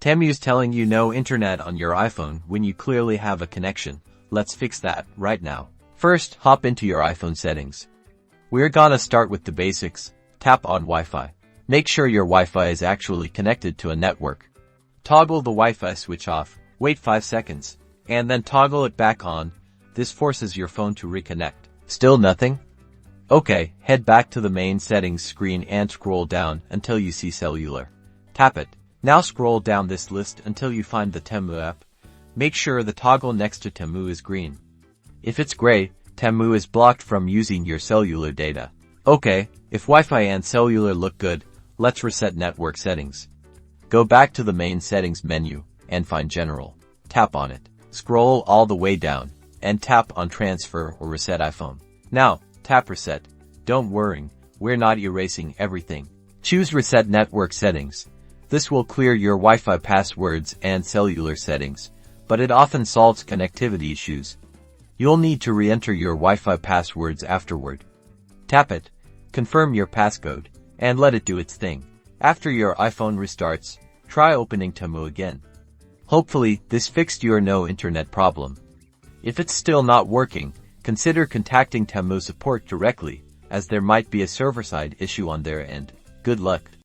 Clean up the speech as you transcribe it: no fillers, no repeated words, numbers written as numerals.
Temu's telling you no internet on your iPhone when you clearly have a connection. Let's fix that right now. First, hop into your iPhone settings. We're gonna start with the basics. Tap on Wi-Fi. Make sure your Wi-Fi is actually connected to a network. Toggle the Wi-Fi switch off, wait 5 seconds, and then toggle it back on. This forces your phone to reconnect. Still nothing? Okay, head back to the main settings screen and scroll down until you see Cellular. Tap it. Now scroll down this list until you find the Temu app. Make sure the toggle next to Temu is green. If it's gray, Temu is blocked from using your cellular data. Okay, if Wi-Fi and cellular look good, let's reset network settings. Go back to the main settings menu and find General. Tap on it. Scroll all the way down and tap on Transfer or Reset iPhone. Now, tap Reset. Don't worry, we're not erasing everything. Choose Reset Network Settings. This will clear your Wi-Fi passwords and cellular settings, but it often solves connectivity issues. You'll need to re-enter your Wi-Fi passwords afterward. Tap it, confirm your passcode, and let it do its thing. After your iPhone restarts, try opening Temu again. Hopefully, this fixed your no internet problem. If it's still not working, consider contacting Temu support directly, as there might be a server-side issue on their end. Good luck.